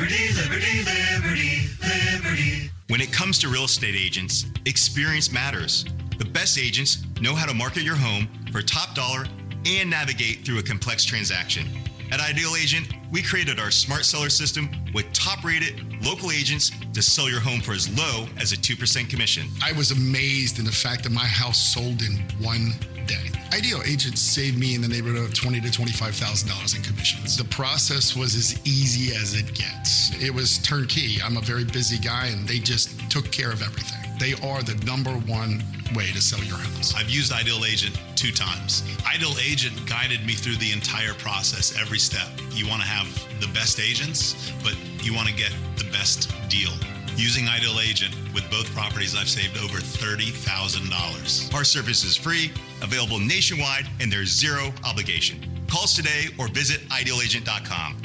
Liberty, liberty, liberty, liberty. When it comes to real estate agents, experience matters. The best agents know how to market your home for top dollar and navigate through a complex transaction. At Ideal Agent, we created our smart seller system with top-rated local agents to sell your home for as low as a 2% commission. I was amazed in the fact that my house sold in one day. Ideal Agent saved me in the neighborhood of $20,000 to $25,000 in commissions. The process was as easy as it gets. It was turnkey. I'm a very busy guy, and they just took care of everything. They are the number one way to sell your house. I've used Ideal Agent 2 times. Ideal Agent guided me through the entire process, every step. You want to have the best agents, but you want to get the best deal. Using Ideal Agent with both properties, I've saved over $30,000. Our service is free, available nationwide, and there's zero obligation. Call us today or visit idealagent.com.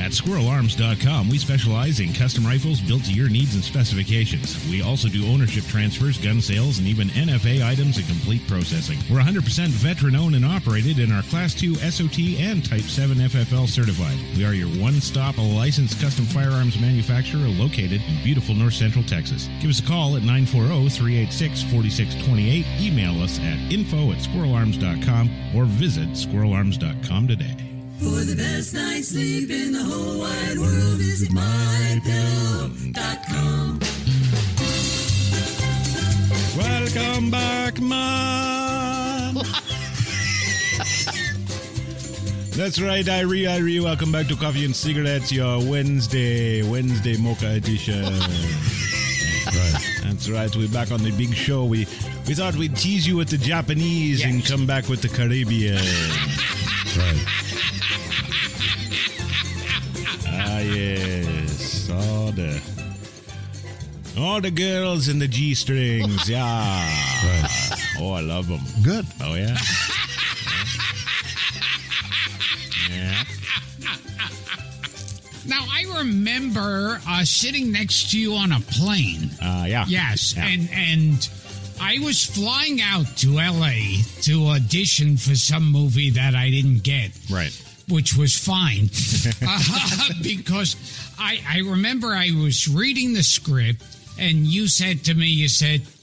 At SquirrelArms.com, we specialize in custom rifles built to your needs and specifications. We also do ownership transfers, gun sales, and even NFA items and complete processing. We're 100% veteran-owned and operated, and are Class 2 SOT and Type 7 FFL certified. We are your one-stop licensed custom firearms manufacturer located in beautiful north central Texas. Give us a call at 940-386-4628. Email us at info@SquirrelArms.com or visit SquirrelArms.com today. For the best night's sleep in the whole wide world, visit mypillow.com. Welcome back, Mom. That's right, Irie. Welcome back to Coffee and Cigarettes, your Wednesday Mocha edition. That's right. We're back on the big show. We thought we'd tease you with the Japanese and come back with the Caribbean. Right. Yes. All the girls in the G-strings. Yeah. Right. Oh, I love them. Good. Oh, yeah. Yeah. Now, I remember sitting next to you on a plane. Yeah. Yes. Yeah. And I was flying out to L.A. to audition for some movie that I didn't get. Right. Which was fine, because I remember I was reading the script, and you said to me,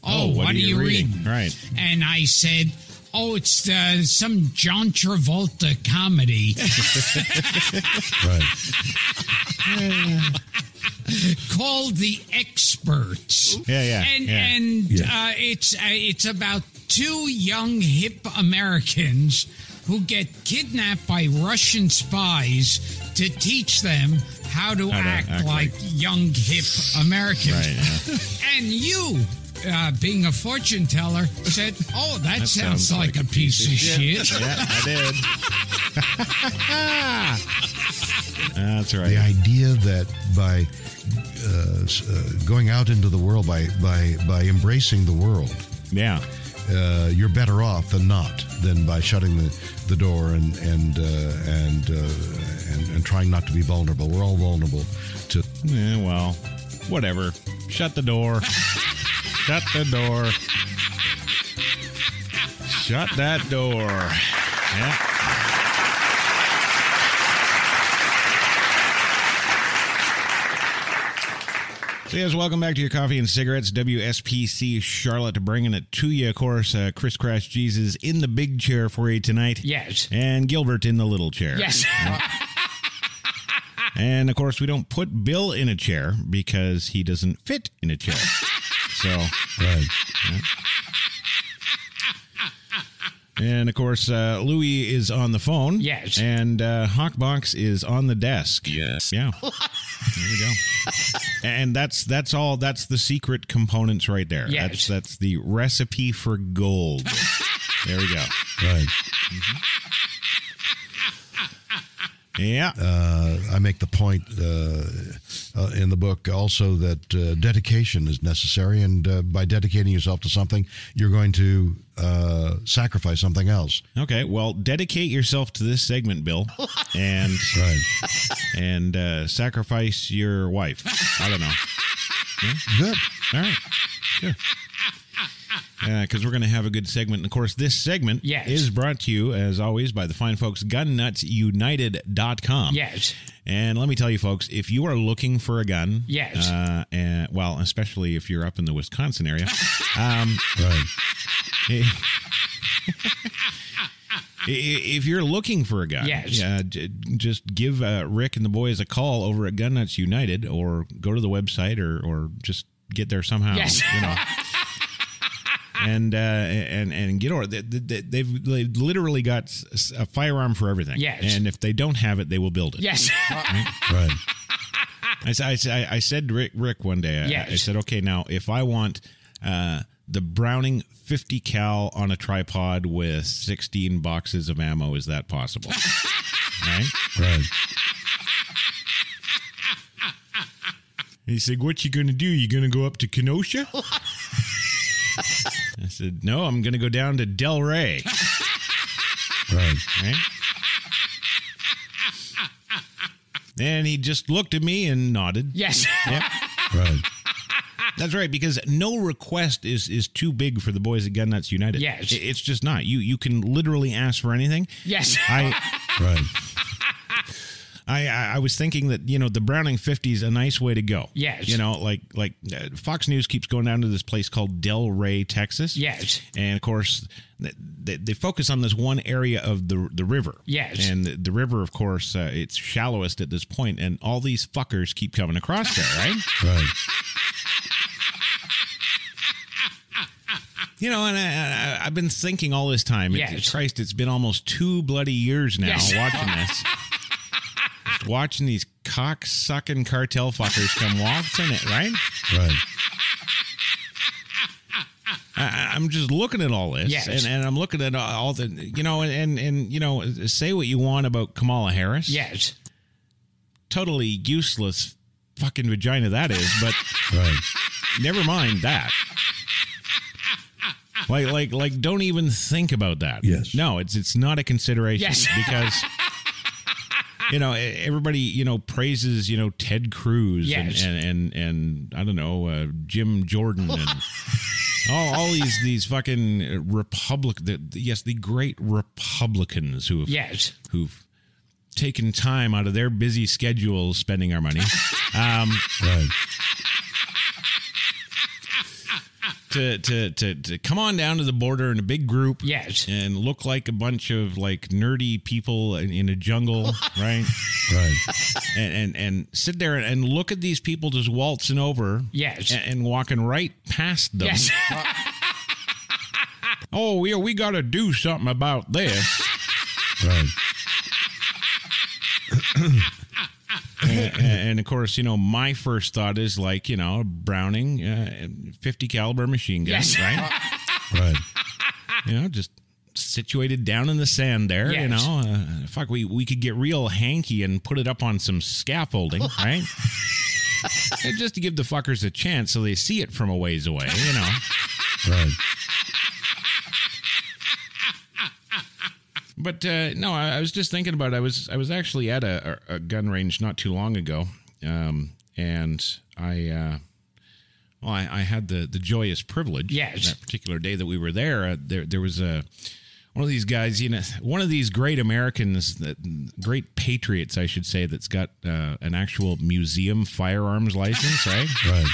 oh, what are you reading? Right. And I said, oh, it's some John Travolta comedy. Right. Called The Experts. Yeah. It's about 2 young hip Americans who get kidnapped by Russian spies to teach them how to act like young hip Americans. Right, yeah. And you, being a fortune teller, said, oh, that sounds like a piece of shit. Yeah, I did. That's right. The idea that by going out into the world, by embracing the world, you're better off than by shutting the door and trying not to be vulnerable. We're all vulnerable to. Yeah, well, whatever. Shut the door. Shut the door. Shut that door. Yeah. So yes, welcome back to your Coffee and Cigarettes, WSPC Charlotte, bringing it to you. Of course, Chris Crash Jesus in the big chair for you tonight. Yes. And Gilbert in the little chair. Yes. And, of course, we don't put Bill in a chair because he doesn't fit in a chair. So, right. Yeah. And, of course, Louie is on the phone. Yes. And Hawkbox is on the desk. Yes. Yeah. There we go. And that's all. That's the secret components right there. Yes. That's the recipe for gold. There we go. Right. Mm-hmm. Yeah. I make the point in the book also that dedication is necessary, and by dedicating yourself to something, you're going to sacrifice something else. Okay, well, dedicate yourself to this segment, Bill, and sacrifice your wife. I don't know. Yeah? Good. All right. Good. Because we're going to have a good segment. And, of course, this segment is brought to you, as always, by the fine folks, GunNutsUnited.com. Yes. And let me tell you, folks, if you are looking for a gun, yes, well, especially if you're up in the Wisconsin area, Right. If you're looking for a gun, just give Rick and the boys a call over at GunNuts United, or go to the website, or just get there somehow. Yes. You know. And get over. They've literally got a firearm for everything. Yes. And if they don't have it, they will build it. Yes. Right. I said to Rick one day, I said, okay, now if I want the Browning 50 cal on a tripod with 16 boxes of ammo, is that possible? Right? Right. He said, what you going to do? You going to go up to Kenosha? I said, no, I'm going to go down to Delray. Right. And he just looked at me and nodded. Yes. Yep. Right. That's right, because no request is too big for the boys at GunNuts United. Yes. It's just not. You can literally ask for anything. Yes. Right. I was thinking that, the Browning 50 is a nice way to go. Yes. Like Fox News keeps going down to this place called Delray, Texas. Yes. And, of course, they focus on this one area of the river. Yes. And the river, of course, it's shallowest at this point, and all these fuckers keep coming across there, right? Right. And I've been thinking all this time. Yes. Christ, it's been almost 2 bloody years now watching this. Just watching these cock-sucking cartel fuckers come waltzing it, right? Right. I'm just looking at all this, Yes. and I'm looking at all the, and say what you want about Kamala Harris. Yes. Totally useless fucking vagina that is, but Right. never mind that. Like, don't even think about that. Yes. No, it's not a consideration. Yes. Because, everybody, praises, Ted Cruz Yes. and I don't know, Jim Jordan and all these fucking the great Republicans who've taken time out of their busy schedules spending our money. Right. To come on down to the border in a big group, and look like a bunch of nerdy people in a jungle, right? Right. And sit there and look at these people just waltzing over, and walking right past them. Yes. Oh, yeah, we got to do something about this. Right. And of course, my first thought is Browning 50 caliber machine gun, Yes. right? Right. Just situated down in the sand there. Yes. We could get real hanky and put it up on some scaffolding, right? And just to give the fuckers a chance so they see it from a ways away, Right. But no, I was just thinking about it. I was actually at a gun range not too long ago, and I had the joyous privilege that particular day that we were there. There was one of these guys, one of these great Americans, great patriots, I should say, that's got an actual museum firearms license, right? Right.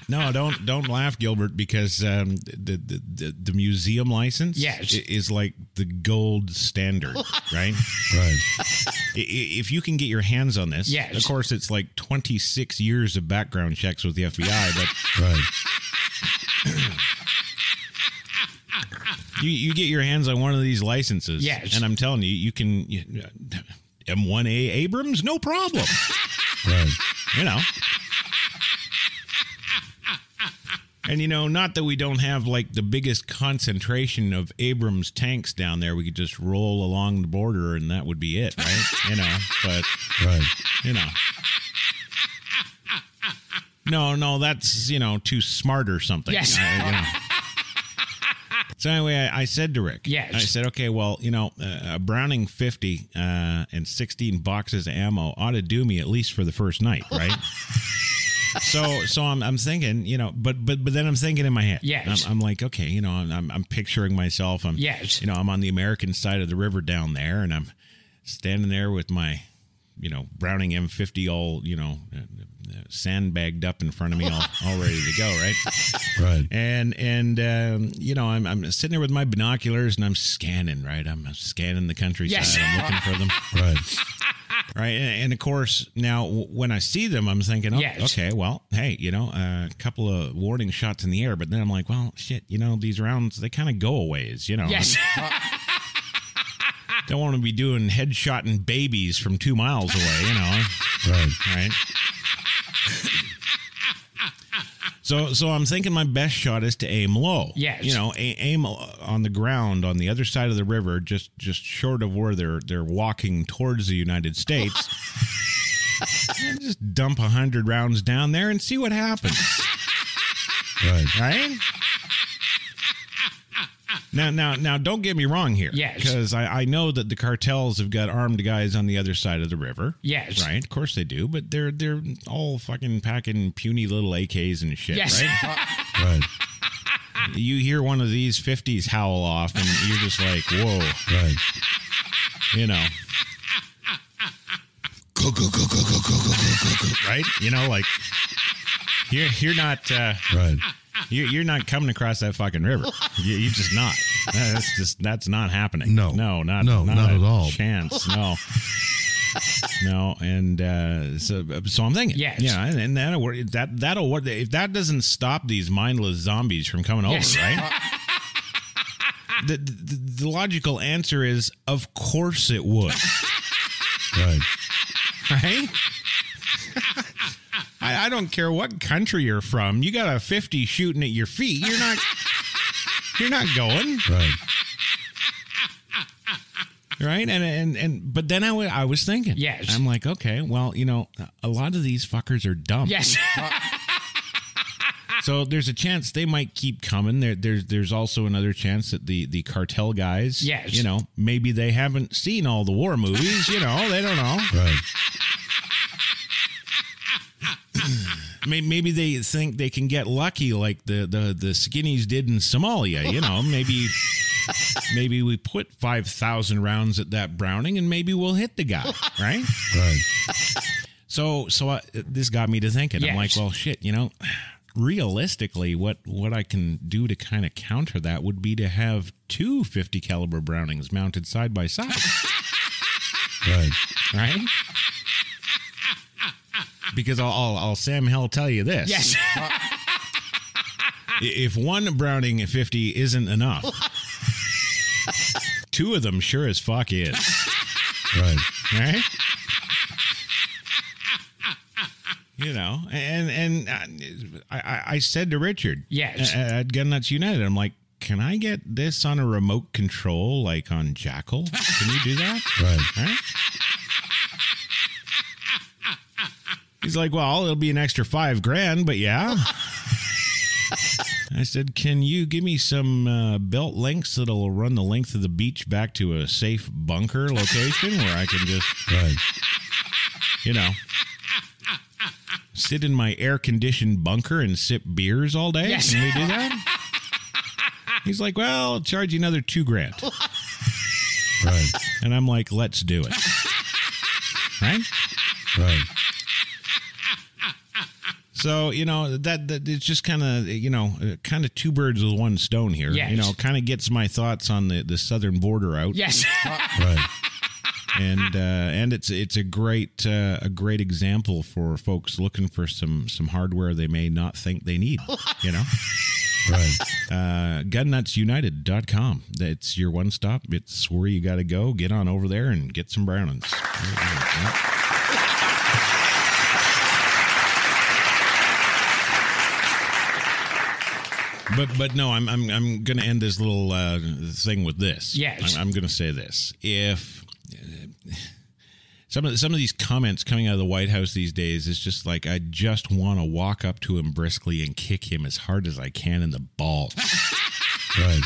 No, don't laugh, Gilbert, because the museum license is like the gold standard, right? Right. If you can get your hands on this, of course, it's like 26 years of background checks with the FBI, but Right. you get your hands on one of these licenses, and I'm telling you can M1A Abrams, no problem. Right. And, not that we don't have, the biggest concentration of Abrams tanks down there. We could just roll along the border and that would be it, right? But, Right. No, that's, too smart or something. Yes. So anyway, I said to Rick, Yes. I said, okay, well, a Browning 50 and 16 boxes of ammo ought to do me at least for the first night, right? So I'm thinking, but then I'm thinking in my head. Yes. I'm like, okay, I'm picturing myself. I'm on the American side of the river down there, and I'm standing there with my, Browning M50 all, sandbagged up in front of me, all ready to go, right? Right. And I'm sitting there with my binoculars and I'm scanning, right? I'm scanning the countryside. Yes. I'm looking for them. Right. Right. And of course, now when I see them, I'm thinking, okay, well, hey, a couple of warning shots in the air. But then I'm like, well, shit, these rounds, they kind of go a ways, Yes. Don't want to be doing headshotting babies from 2 miles away, Right. So I'm thinking my best shot is to aim low. Yes. Aim on the ground on the other side of the river, just short of where they're walking towards the United States. And just dump 100 rounds down there and see what happens. Right? Now, don't get me wrong here. Yes. Because I know that the cartels have got armed guys on the other side of the river. Yes. Right? Of course they do. But they're all fucking packing puny little AKs and shit, Yes. right? Right. You hear one of these 50s howl off, and you're just like, whoa. Right. Go, go, go, go, go, go, go, go, go. Right? Like, you're not... Right. You're not coming across that fucking river. You're just not. That's not happening. No, not at all. Chance. No. And so I'm thinking, Yes. and that'll work. If that doesn't stop these mindless zombies from coming over, Yes. right? The logical answer is, of course it would. Right. Right? I don't care what country you're from. You got a 50 shooting at your feet. You're not going. Right. Right. But then I was thinking. Yes. I'm like, okay, well, a lot of these fuckers are dumb. Yes. So there's a chance they might keep coming. There's also another chance that the cartel guys, Yes. Maybe they haven't seen all the war movies. They don't know. Right. Maybe they think they can get lucky like the skinnies did in Somalia. Maybe we put 5,000 rounds at that Browning and maybe we'll hit the guy, right? Right. So this got me to thinking. Yes. I'm like, well, shit, realistically, what I can do to kind of counter that would be to have 2 50 caliber Brownings mounted side by side. Right. Right? Because I'll Sam Hell tell you this. Yes. If one Browning 50 isn't enough, 2 of them sure as fuck is. Right. Right? And I said to Richard, Yes. at GunNutz United, I'm like, can I get this on a remote control like on Jackal? Can you do that? Right. He's like, well, it'll be an extra $5,000, but yeah. I said, can you give me some belt links that'll run the length of the beach back to a safe bunker location where I can just, Right. sit in my air-conditioned bunker and sip beers all day? Yes. Can we do that? He's like, well, I'll charge you another $2,000. Right. And I'm like, let's do it. Right? Right. So, that it's just kind of, kind of 2 birds with 1 stone here. Yes. Kind of gets my thoughts on the southern border out. Yes. Right. And it's a great example for folks looking for some hardware they may not think they need, Right. GunNutzUnited.com. That's your one stop. It's where you got to go. Get on over there and get some Brownings. But no, I'm going to end this little thing with this. Yes. I'm going to say this. If some of these comments coming out of the White House these days is just like, I just want to walk up to him briskly and kick him as hard as I can in the balls. Right.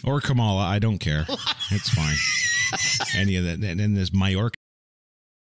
Or Kamala. I don't care. It's fine. Any of that. And then this Mayorkas